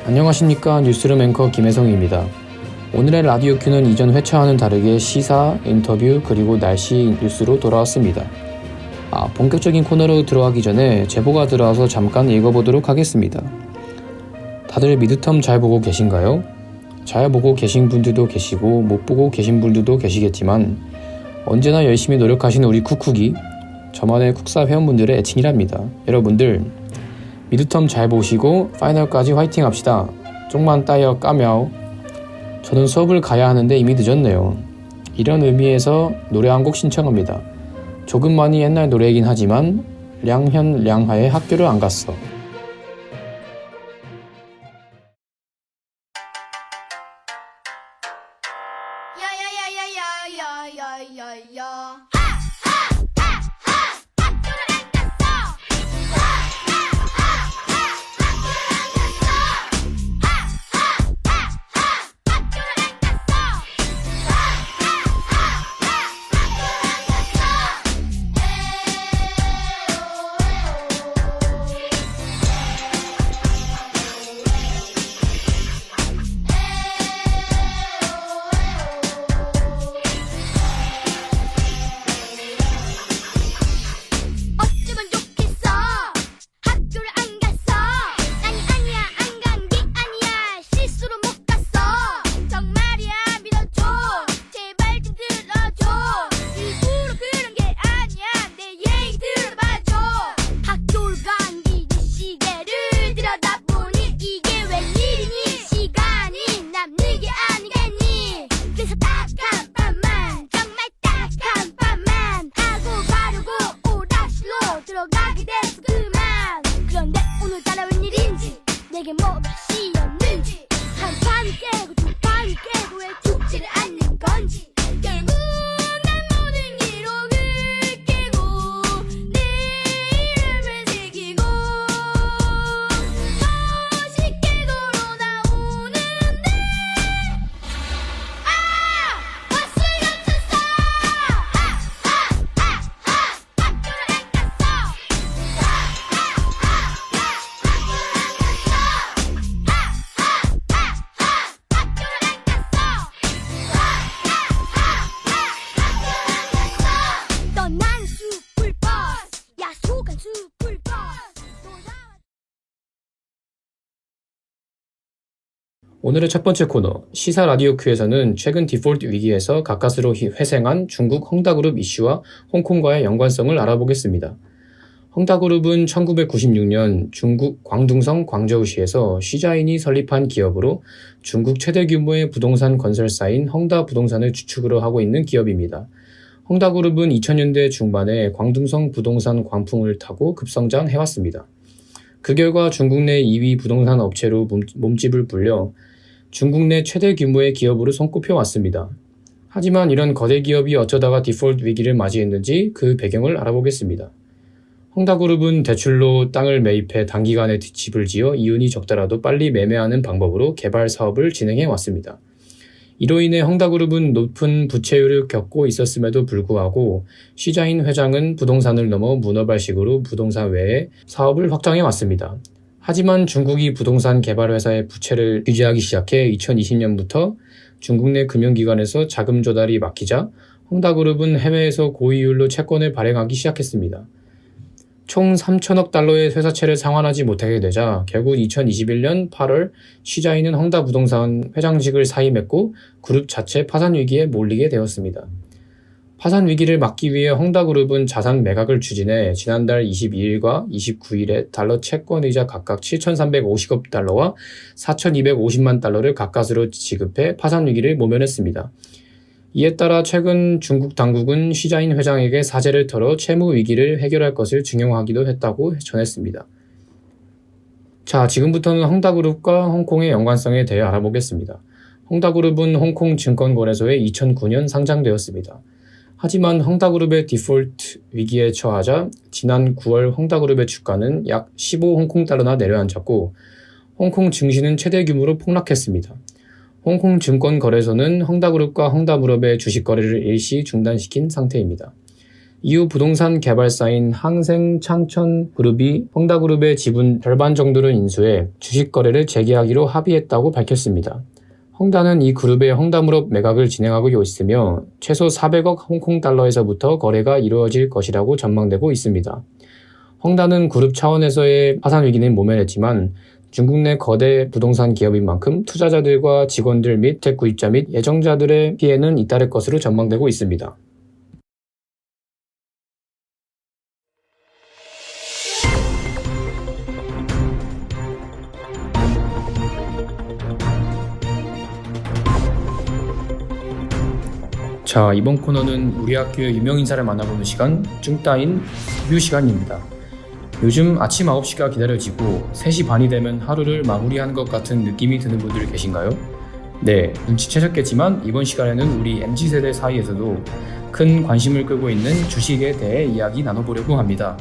안녕하십니까. 뉴스룸 앵커 김혜성입니다. 오늘의 라디오 큐는 이전 회차와는 다르게 시사, 인터뷰, 그리고 날씨 뉴스로 돌아왔습니다. 본격적인 코너로 들어가기 전에 제보가 들어와서 잠깐 읽어보도록 하겠습니다. 다들 미드텀 잘 보고 계신가요? 잘 보고 계신 분들도 계시고 못 보고 계신 분들도 계시겠지만 언제나 열심히 노력하시는 우리 쿡쿡이 저만의 쿡사 회원분들의 애칭이랍니다. 여러분들 미드텀 잘 보시고 파이널까지 화이팅 합시다. 쪽만 따여 까мя오. 저는 수업을 가야 하는데 이미 늦었네요. 이런 의미에서 노래 한 곡 신청합니다. 조금 많이 옛날 노래이긴 하지만 량현 량하의 학교를 안 갔어. 오늘의 첫 번째 코너, 시사 라디오 큐에서는 최근 디폴트 위기에서 가까스로 회생한 중국 헝다그룹 이슈와 홍콩과의 연관성을 알아보겠습니다. 헝다그룹은 1996년 중국 광둥성 광저우시에서 시자인이 설립한 기업으로 중국 최대 규모의 부동산 건설사인 헝다부동산을 주축으로 하고 있는 기업입니다. 헝다그룹은 2000년대 중반에 광둥성 부동산 광풍을 타고 급성장해왔습니다. 그 결과 중국 내 2위 부동산 업체로 몸집을 불려 중국 내 최대 규모의 기업으로 손꼽혀왔습니다. 하지만 이런 거대 기업이 어쩌다가 디폴트 위기를 맞이했는지 그 배경을 알아보겠습니다. 헝다그룹은 대출로 땅을 매입해 단기간에 집을 지어 이윤이 적더라도 빨리 매매하는 방법으로 개발 사업을 진행해왔습니다. 이로 인해 헝다그룹은 높은 부채율을 겪고 있었음에도 불구하고 시자인 회장은 부동산을 넘어 문어발식으로 부동산 외에 사업을 확장해왔습니다. 하지만 중국이 부동산 개발 회사의 부채를 규제하기 시작해 2020년부터 중국 내 금융기관에서 자금 조달이 막히자 헝다그룹은 해외에서 고이율로 채권을 발행하기 시작했습니다. 총 3천억 달러의 회사채를 상환하지 못하게 되자 결국 2021년 8월 시자인은 헝다부동산 회장직을 사임했고 그룹 자체 파산 위기에 몰리게 되었습니다. 파산 위기를 막기 위해 헝다그룹은 자산 매각을 추진해 지난달 22일과 29일에 달러 채권이자 각각 7,350억 달러와 4,250만 달러를 가까스로 지급해 파산 위기를 모면했습니다. 이에 따라 최근 중국 당국은 시자인 회장에게 사죄를 털어 채무 위기를 해결할 것을 증용하기도 했다고 전했습니다. 자, 지금부터는 헝다그룹과 홍콩의 연관성에 대해 알아보겠습니다. 헝다그룹은 홍콩 증권거래소에 2009년 상장되었습니다. 하지만 헝다그룹의 디폴트 위기에 처하자 지난 9월 헝다그룹의 주가는 약 15홍콩달러나 내려앉았고 홍콩 증시는 최대 규모로 폭락했습니다. 홍콩 증권거래소는 헝다그룹과 헝다무럽의 주식 거래를 일시 중단시킨 상태입니다. 이후 부동산 개발사인 항생창천그룹이 헝다그룹의 지분 절반 정도를 인수해 주식 거래를 재개하기로 합의했다고 밝혔습니다. 헝다는 이 그룹의 헝다물업 매각을 진행하고 있으며 최소 400억 홍콩 달러에서부터 거래가 이루어질 것이라고 전망되고 있습니다. 헝다는 그룹 차원에서의 파산 위기는 모면했지만 중국 내 거대 부동산 기업인 만큼 투자자들과 직원들 및 구입자 및 예정자들의 피해는 잇따를 것으로 전망되고 있습니다. 자, 이번 코너는 우리 학교의 유명 인사를 만나보는 시간, 쭝따인 리뷰 시간입니다. 요즘 아침 9시가 기다려지고 3시 반이 되면 하루를 마무리하는 것 같은 느낌이 드는 분들 계신가요? 네, 눈치채셨겠지만 이번 시간에는 우리 MZ세대 사이에서도 큰 관심을 끌고 있는 주식에 대해 이야기 나눠보려고 합니다.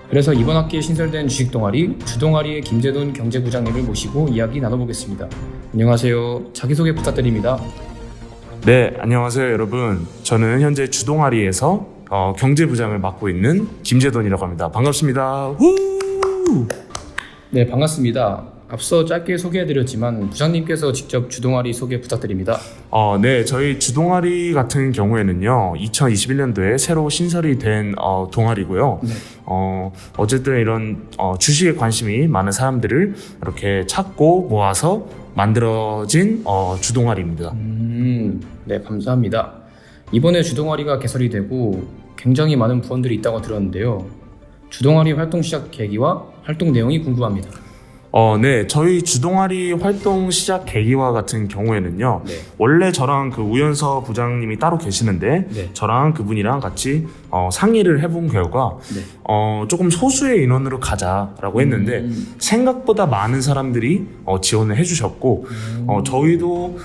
그래서 이번 학기에 신설된 주식 동아리, 주동아리의 김재돈 경제부장님을 모시고 이야기 나눠보겠습니다. 안녕하세요. 자기소개 부탁드립니다. 네, 안녕하세요 여러분. 저는 현재 주동아리에서 경제부장을 맡고 있는 김재돈이라고 합니다. 반갑습니다. 후! 네, 반갑습니다. 앞서 짧게 소개해드렸지만 부장님께서 직접 주동아리 소개 부탁드립니다. 네, 저희 주동아리 같은 경우에는요 2021년도에 새로 신설이 된 동아리고요. 네. 어쨌든 이런 주식에 관심이 많은 사람들을 이렇게 찾고 모아서 만들어진 주동아리입니다. 네, 감사합니다. 이번에 주동아리가 개설이 되고 굉장히 많은 부원들이 있다고 들었는데요. 주동아리 활동 시작 계기와 활동 내용이 궁금합니다. 네, 저희 주동아리 활동 시작 계기와 같은 경우에는요. 네. 원래 저랑 그 우연서 부장님이 따로 계시는데 네. 저랑 그분이랑 같이 상의를 해본 결과 네. 조금 소수의 인원으로 가자라고 했는데 생각보다 많은 사람들이 지원을 해주셨고 저희도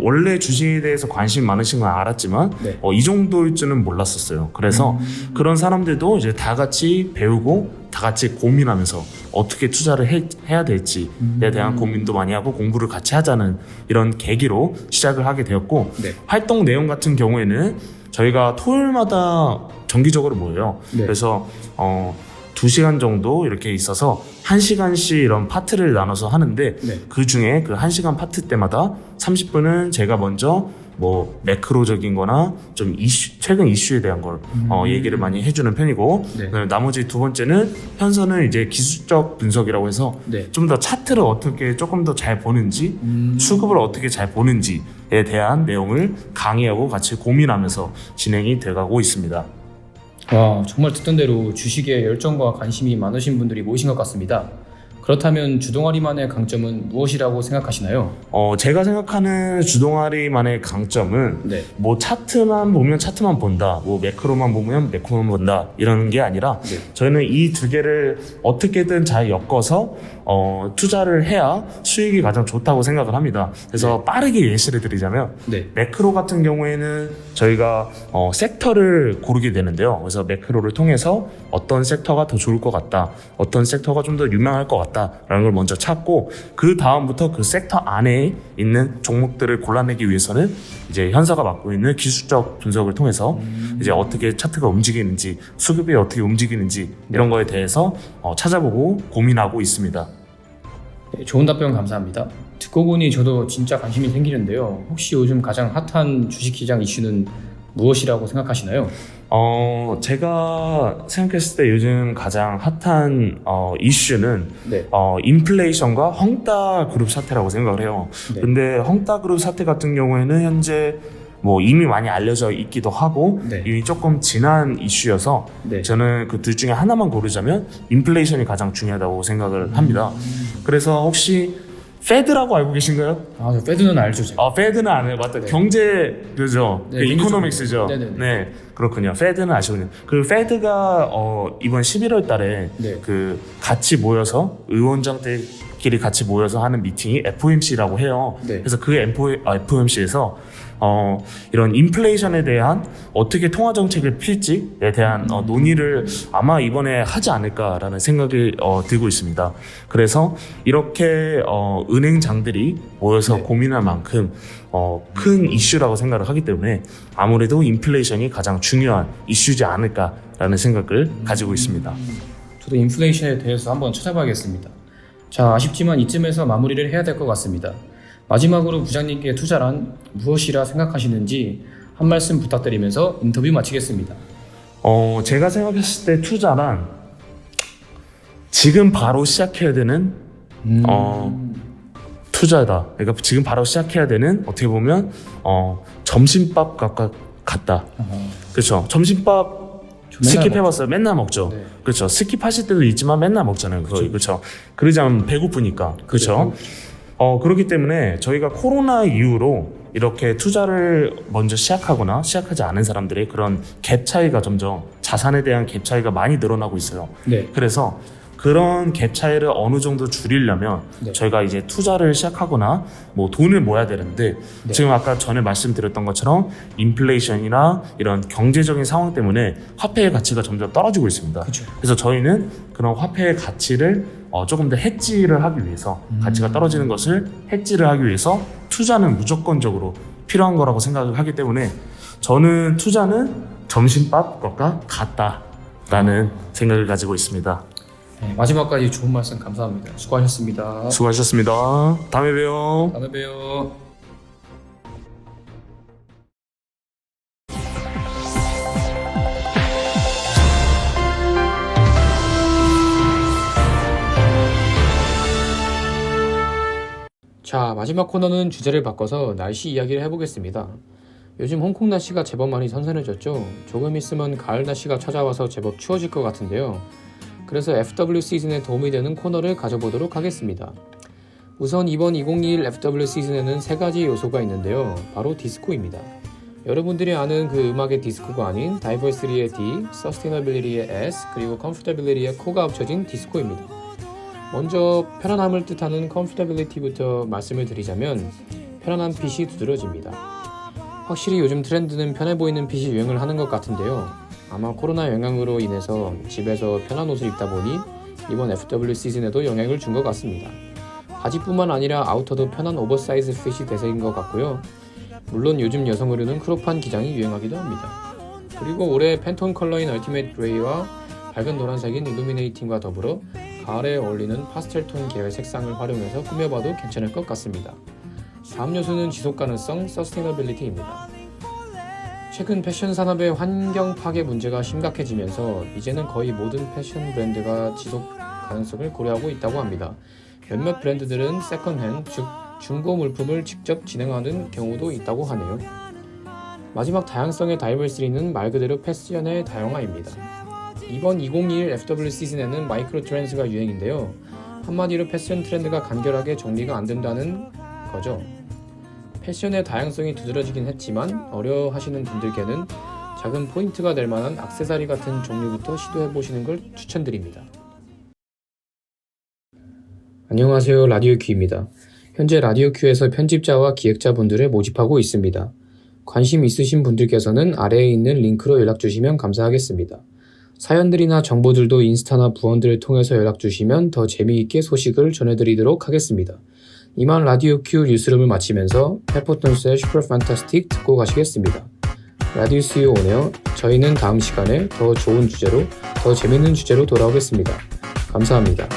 원래 주식에 대해서 관심이 많으신 건 알았지만 네. 이 정도일 줄은 몰랐었어요. 그래서 그런 사람들도 이제 다 같이 배우고 다 같이 고민하면서 어떻게 투자를 해야 될지에 대한 고민도 많이 하고 공부를 같이 하자는 이런 계기로 시작을 하게 되었고 네. 활동 내용 같은 경우에는 저희가 토요일마다 정기적으로 모여요. 네. 그래서 2시간 정도 이렇게 있어서 1시간씩 이런 파트를 나눠서 하는데 네. 그 중에 그 1시간 파트 때마다 30분은 제가 먼저 뭐 매크로적인 거나 좀 최근 이슈에 대한 걸 얘기를 많이 해주는 편이고 네. 나머지 두 번째는 현서는 이제 기술적 분석이라고 해서 네. 좀 더 차트를 어떻게 조금 더 잘 보는지 수급을 어떻게 잘 보는지에 대한 내용을 강의하고 같이 고민하면서 진행이 돼가고 있습니다. 와, 정말 듣던 대로 주식에 열정과 관심이 많으신 분들이 모이신 것 같습니다. 그렇다면 주동아리만의 강점은 무엇이라고 생각하시나요? 제가 생각하는 주동아리만의 강점은 네. 뭐 차트만 보면 차트만 본다, 뭐 매크로만 보면 매크로만 본다 이런 게 아니라 네. 저희는 이 두 개를 어떻게든 잘 엮어서 투자를 해야 수익이 가장 좋다고 생각을 합니다. 그래서 네. 빠르게 예시를 드리자면 네. 매크로 같은 경우에는 저희가 섹터를 고르게 되는데요. 그래서 매크로를 통해서 어떤 섹터가 더 좋을 것 같다, 어떤 섹터가 좀 더 유명할 것 같다라는 걸 먼저 찾고 그 다음부터 그 섹터 안에 있는 종목들을 골라내기 위해서는 이제 현사가 맡고 있는 기술적 분석을 통해서 이제 어떻게 차트가 움직이는지 수급이 어떻게 움직이는지 이런 거에 대해서 찾아보고 고민하고 있습니다. 네, 좋은 답변 감사합니다. 듣고 보니 저도 진짜 관심이 생기는데요. 혹시 요즘 가장 핫한 주식시장 이슈는 무엇이라고 생각하시나요? 제가 생각했을 때 요즘 가장 핫한 이슈는 네. 인플레이션과 헝다 그룹 사태라고 생각을 해요. 네. 근데 헝다 그룹 사태 같은 경우에는 현재 뭐 이미 많이 알려져 있기도 하고 네. 이미 조금 지난 이슈여서 네. 저는 그 둘 중에 하나만 고르자면 인플레이션이 가장 중요하다고 생각을 합니다. 그래서 혹시 페드라고 알고 계신가요? 저 페드는 알죠, 제가. 페드는 알아요. 맞다. 네. 경제죠. 네, 그 이코노믹스죠. 네, 그렇군요. 페드는 아시군요. 그 페드가 이번 11월 달에 네. 그 같이 모여서 의원장들끼리 같이 모여서 하는 미팅이 FOMC라고 해요. 네. 그래서 그 FOMC에서 이런 인플레이션에 대한 어떻게 통화 정책을 필지에 대한 논의를 아마 이번에 하지 않을까라는 생각이 들고 있습니다. 그래서 이렇게 은행장들이 모여서 고민할 만큼 큰 이슈라고 생각을 하기 때문에 아무래도 인플레이션이 가장 중요한 이슈지 않을까라는 생각을 가지고 있습니다. 저도 인플레이션에 대해서 한번 찾아봐야겠습니다. 자, 아쉽지만 이쯤에서 마무리를 해야 될 것 같습니다. 마지막으로 부장님께 투자란 무엇이라 생각하시는지 한 말씀 부탁드리면서 인터뷰 마치겠습니다. 제가 생각했을 때 투자란 지금 바로 시작해야 되는 투자다. 그러니까 지금 바로 시작해야 되는 어떻게 보면 점심밥 같다. 그렇죠. 점심밥 스킵해봤어요. 맨날 먹죠. 네. 그렇죠. 스킵하실 때도 있지만 맨날 먹잖아요. 그렇죠. 그러지 않으면 배고프니까. 그렇죠. 그렇기 때문에 저희가 코로나 이후로 이렇게 투자를 먼저 시작하거나 시작하지 않은 사람들의 그런 갭 차이가 점점 자산에 대한 갭 차이가 많이 늘어나고 있어요. 네. 그래서 그런 갭 차이를 어느 정도 줄이려면 저희가 이제 투자를 시작하거나 뭐 돈을 모아야 되는데 지금 아까 전에 말씀드렸던 것처럼 인플레이션이나 이런 경제적인 상황 때문에 화폐의 가치가 점점 떨어지고 있습니다. 그쵸. 그래서 저희는 그런 화폐의 가치를 조금 더 해지를 하기 위해서 가치가 떨어지는 것을 해지를 하기 위해서 투자는 무조건적으로 필요한 거라고 생각을 하기 때문에 저는 투자는 점심밥과 같다라는 생각을 가지고 있습니다. 네, 마지막까지 좋은 말씀 감사합니다. 수고하셨습니다. 수고하셨습니다. 다음에 봬요. 다음에 봬요. 자, 마지막 코너는 주제를 바꿔서 날씨 이야기를 해보겠습니다. 요즘 홍콩 날씨가 제법 많이 선선해졌죠. 조금 있으면 가을 날씨가 찾아와서 제법 추워질 것 같은데요. 그래서 FW 시즌에 도움이 되는 코너를 가져보도록 하겠습니다. 우선 이번 2021 FW 시즌에는 세 가지 요소가 있는데요. 바로 디스코입니다. 여러분들이 아는 그 음악의 디스코가 아닌 다이버시티의 D, 서스테이너빌리티의 S, 그리고 컴포터빌리티의 코가 합쳐진 디스코입니다. 먼저 편안함을 뜻하는 컴포터빌리티부터 말씀을 드리자면 편안한 핏이 두드러집니다. 확실히 요즘 트렌드는 편해 보이는 핏이 유행을 하는 것 같은데요. 아마 코로나 영향으로 인해서 집에서 편한 옷을 입다 보니 이번 FW 시즌에도 영향을 준 것 같습니다. 바지뿐만 아니라 아우터도 편한 오버사이즈 핏이 대세인 것 같고요. 물론 요즘 여성 의류는 크롭한 기장이 유행하기도 합니다. 그리고 올해 팬톤 컬러인 얼티메이트 그레이와 밝은 노란색인 일루미네이팅과 더불어 가을에 어울리는 파스텔톤 계열 색상을 활용해서 꾸며봐도 괜찮을 것 같습니다. 다음 요소는 지속 가능성, 서스테이너빌리티입니다. 최근 패션 산업의 환경 파괴 문제가 심각해지면서 이제는 거의 모든 패션 브랜드가 지속 가능성을 고려하고 있다고 합니다. 몇몇 브랜드들은 세컨핸드, 즉 중고 물품을 직접 진행하는 경우도 있다고 하네요. 마지막 다양성의 다이버시티는 말 그대로 패션의 다양화입니다. 이번 2021 FW 시즌에는 마이크로 트렌드가 유행인데요. 한마디로 패션 트렌드가 간결하게 정리가 안 된다는 거죠. 패션의 다양성이 두드러지긴 했지만 어려워하시는 분들께는 작은 포인트가 될 만한 액세서리 같은 종류부터 시도해보시는 걸 추천드립니다. 안녕하세요. 라디오 큐입니다. 현재 라디오 큐에서 편집자와 기획자분들을 모집하고 있습니다. 관심 있으신 분들께서는 아래에 있는 링크로 연락주시면 감사하겠습니다. 사연들이나 정보들도 인스타나 부원들을 통해서 연락주시면 더 재미있게 소식을 전해드리도록 하겠습니다. 이만 라디오 큐 뉴스룸을 마치면서 페퍼톤스의 슈퍼 판타스틱 듣고 가시겠습니다. 라디오 CU 오네요. 저희는 다음 시간에 더 좋은 주제로, 더 재밌는 주제로 돌아오겠습니다. 감사합니다.